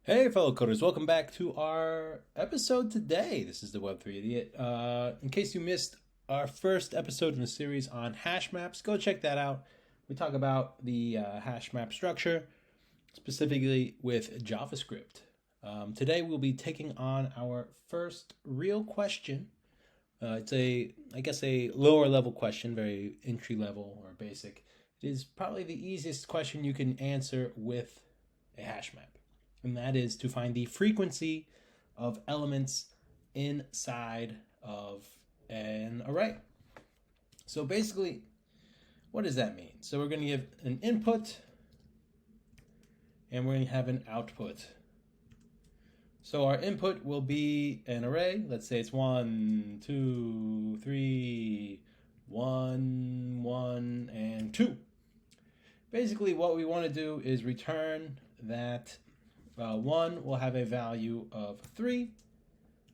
Hey, fellow coders, welcome back to our episode today. This is the Web3 Idiot. In case you missed our first episode in the series on hash maps, go check that out. We talk about the hash map structure, specifically with JavaScript. Today, we'll be taking on our first real question. It's a lower level question, very entry level or basic. It is probably the easiest question you can answer with a hash map, and that is to find the frequency of elements inside of an array. So basically, what does that mean? So we're going to give an input and we're going to have an output. So our input will be an array. Let's say it's 1, 2, 3, 1, 1, and 2. Basically, what we want to do is return that 1 will have a value of 3,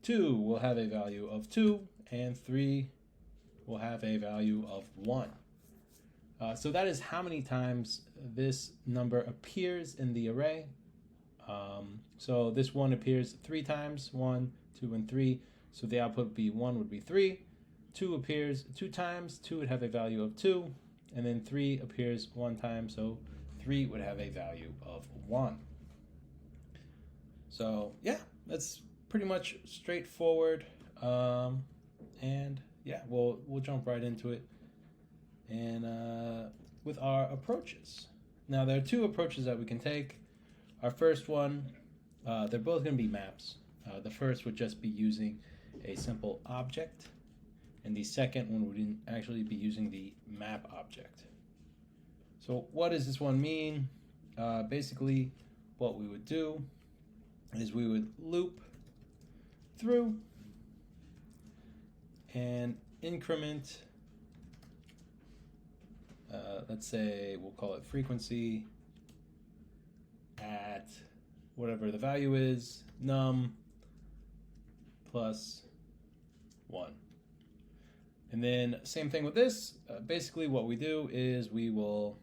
2 will have a value of 2, and 3 will have a value of 1. So that is how many times this number appears in the array. So this 1 appears 3 times, 1, 2, and 3. So the output would be 1 would be 3. 2 appears 2 times, 2 would have a value of 2. And then 3 appears 1 time, so 3 would have a value of 1. So yeah, that's pretty much straightforward. And yeah, we'll jump right into it. And with our approaches. Now there are two approaches that we can take. Our first one, they're both going to be maps. The first would just be using a simple object, and the second one would actually be using the map object. So what does this one mean? Basically, what we would do is we would loop through and increment, let's say we'll call it frequency at whatever the value is, num plus 1. And then same thing with this. Basically what we do is we will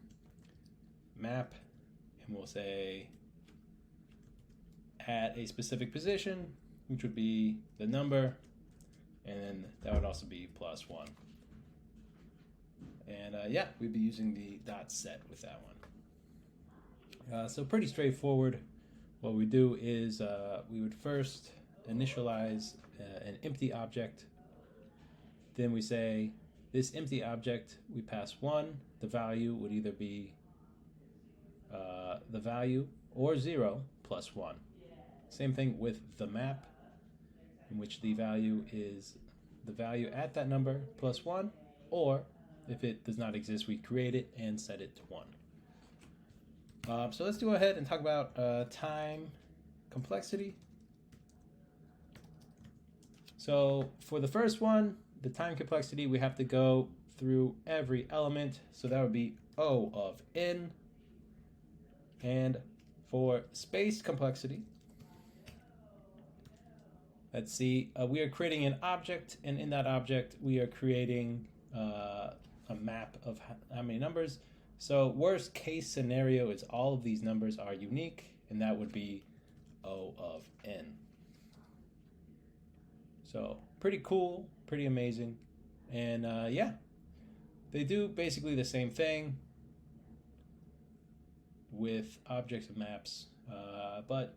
map and we'll say at a specific position, which would be the number, and then that would also be plus 1. And yeah, we'd be using the dot set with that one. So pretty straightforward. What we do is we would first initialize an empty object. Then we say this empty object, we pass 1. The value would either be the value or 0 plus 1. Same thing with the map, in which the value is the value at that number plus 1, or if it does not exist, we create it and set it to 1. So let's go ahead and talk about time complexity. So for the first one, the time complexity, we have to go through every element. So that would be O of n. And for space complexity, let's see, we are creating an object, and in that object, we are creating a map of how many numbers. So worst case scenario is all of these numbers are unique, and that would be O of n. So pretty cool, pretty amazing. And yeah, they do basically the same thing with objects and maps, but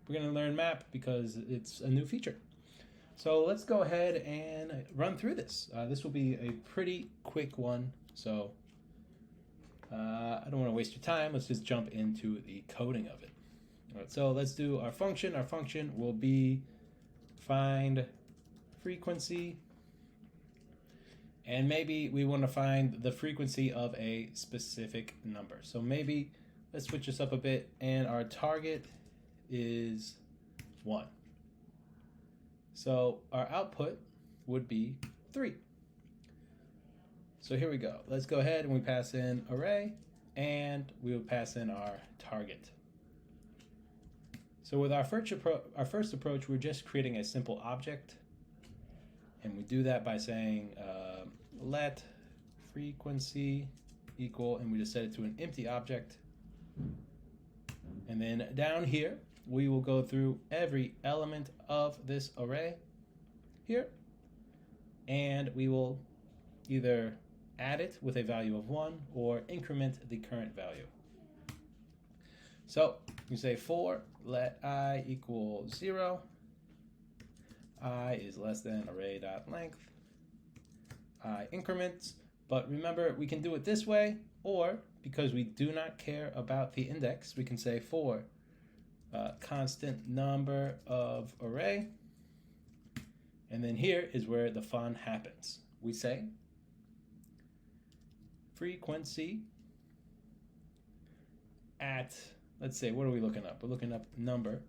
we're going to learn map because it's a new feature. So let's go ahead and run through this. This will be a pretty quick one, so I don't want to waste your time. Let's just jump into the coding of it. All right, so let's do our function. Our function will be find frequency, and maybe we want to find the frequency of a specific number. So maybe let's switch this up a bit, and our target is 1. So our output would be 3. So here we go. Let's go ahead and we pass in array, and we will pass in our target. So with our first approach, we're just creating a simple object, and we do that by saying let frequency equal, and we just set it to an empty object. And then down here, we will go through every element of this array here, and we will either add it with a value of 1 or increment the current value. So you say for let I equal 0, I is less than array.length, I increments, but remember we can do it this way, or because we do not care about the index, we can say for constant number of array, and then here is where the fun happens. We say frequency at, let's say, what are we looking up? We're looking up number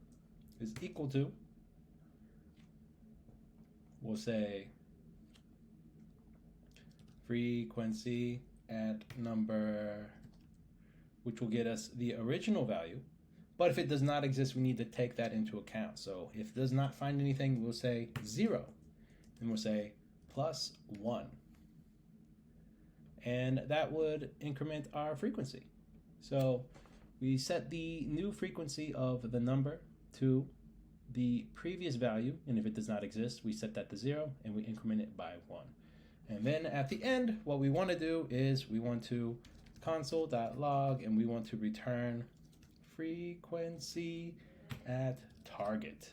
is equal to, we'll say frequency at number, which will get us the original value. But if it does not exist, we need to take that into account. So if it does not find anything, we'll say 0. And we'll say plus 1. And that would increment our frequency. So we set the new frequency of the number to the previous value. And if it does not exist, we set that to 0 and we increment it by 1. And then at the end, what we want to do is we want to console.log and we want to return frequency at target.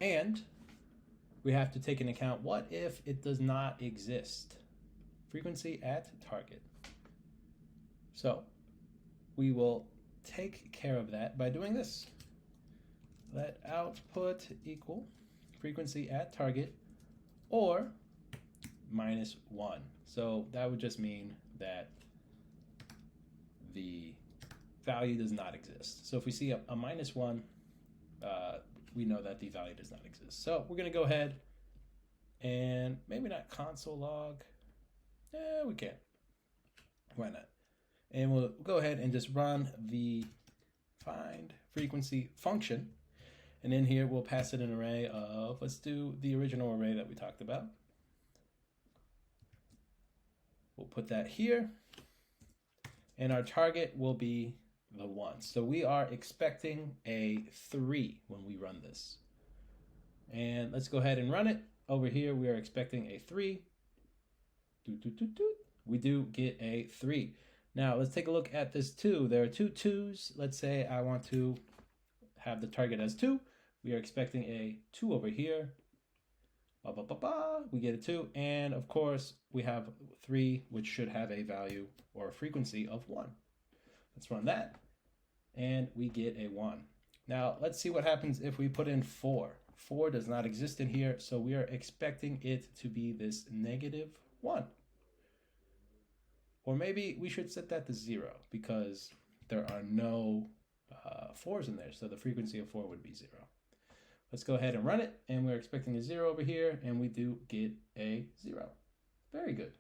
And we have to take into account, what if it does not exist? Frequency at target. So we will take care of that by doing this. Let output equal frequency at target or -1. So that would just mean that the value does not exist. So if we see a -1, we know that the value does not exist. So we're going to go ahead and maybe not console log. We can. Why not? And we'll go ahead and just run the find frequency function. And in here, we'll pass it an array of, let's do the original array that we talked about. We'll put that here. And our target will be the 1. So we are expecting a 3 when we run this. And let's go ahead and run it. Over here, we are expecting a 3. We do get a 3. Now, let's take a look at this 2. There are 2 2s. Let's say I want to have the target as 2. We are expecting a 2 over here. We get a 2. And of course, we have 3, which should have a value or a frequency of 1. Let's run that. And we get a 1. Now, let's see what happens if we put in 4. 4 does not exist in here, so we are expecting it to be this -1. Or maybe we should set that to 0 because there are no 4s in there, so the frequency of 4 would be 0. Let's go ahead and run it, and we're expecting a 0 over here, and we do get a 0. Very good.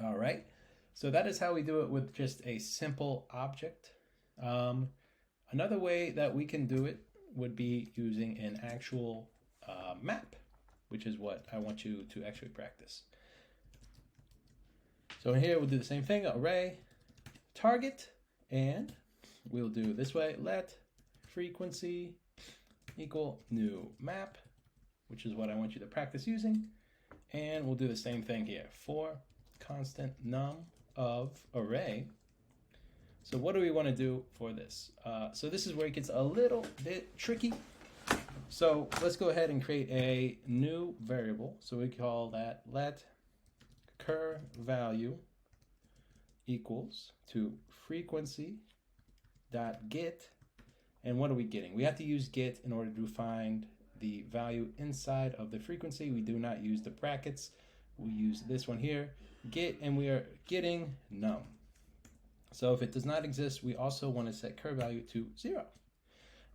All right, so that is how we do it with just a simple object. Another way that we can do it would be using an actual map, which is what I want you to actually practice. So here we'll do the same thing, array, target, and we'll do this way, let frequency equal new map, which is what I want you to practice using. And we'll do the same thing here, for constant num of array. So what do we want to do for this? So this is where it gets a little bit tricky. So let's go ahead and create a new variable. So we call that let cur value equals to frequency dot get. And what are we getting? We have to use get in order to find the value inside of the frequency. We do not use the brackets. We use this one here, get, and we are getting num. So if it does not exist, we also want to set cur value to 0.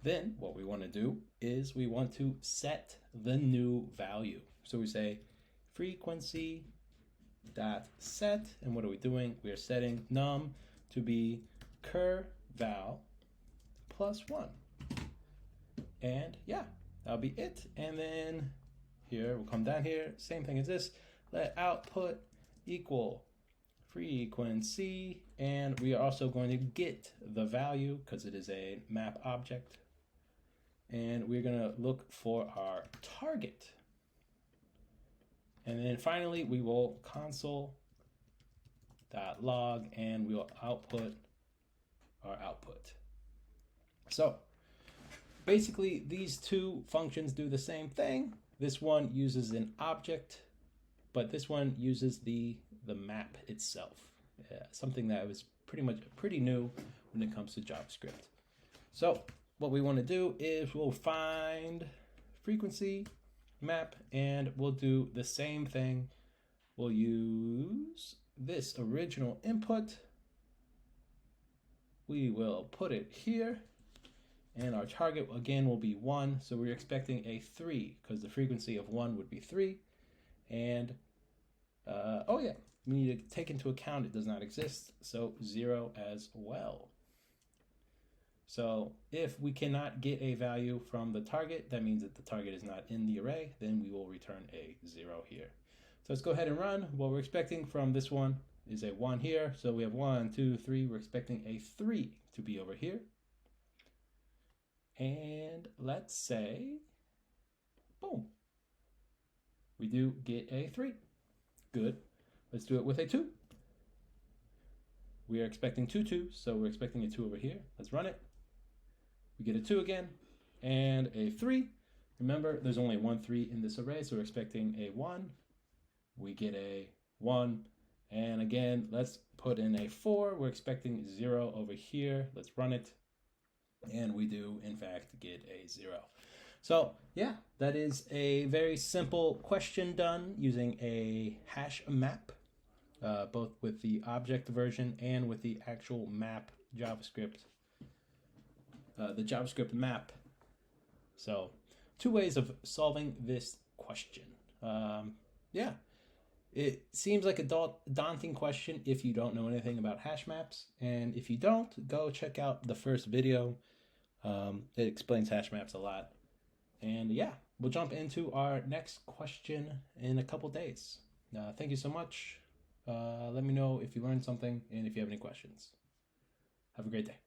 Then what we want to do is we want to set the new value. So we say frequency dot set, and what are we doing? We are setting num to be cur val plus 1. And yeah, that'll be it. And then here, we'll come down here, same thing as this. Let output equal frequency, and we are also going to get the value because it is a map object. And we're going to look for our target. And then finally, we will console.log, and we will output our output. So basically, these two functions do the same thing. This one uses an object, but this one uses the map itself. Something that was pretty new when it comes to JavaScript. So what we want to do is we'll find frequency map, and we'll do the same thing. We'll use this original input. We will put it here, and our target again will be 1. So we're expecting a 3 because the frequency of 1 would be 3. And oh yeah, we need to take into account it does not exist, so 0 as well. So if we cannot get a value from the target, that means that the target is not in the array, then we will return a 0 here. So let's go ahead and run. What we're expecting from this one is a 1 here. So we have 1, 2, 3. We're expecting a 3 to be over here. And let's say, boom, we do get a 3. Good. Let's do it with a 2. We are expecting 2 2s, so we're expecting a 2 over here. Let's run it. We get a 2 again, and a 3. Remember, there's only 1 3 in this array, so we're expecting a 1. We get a 1, and again, let's put in a 4. We're expecting 0 over here. Let's run it, and we do, in fact, get a 0. So yeah, that is a very simple question done using a hash map, both with the object version and with the actual map JavaScript, the JavaScript map. So 2 ways of solving this question. Yeah, it seems like a daunting question if you don't know anything about hash maps. And if you don't, go check out the first video. It explains hash maps a lot. And yeah, we'll jump into our next question in a couple days. Thank you so much. Let me know if you learned something and if you have any questions. Have a great day.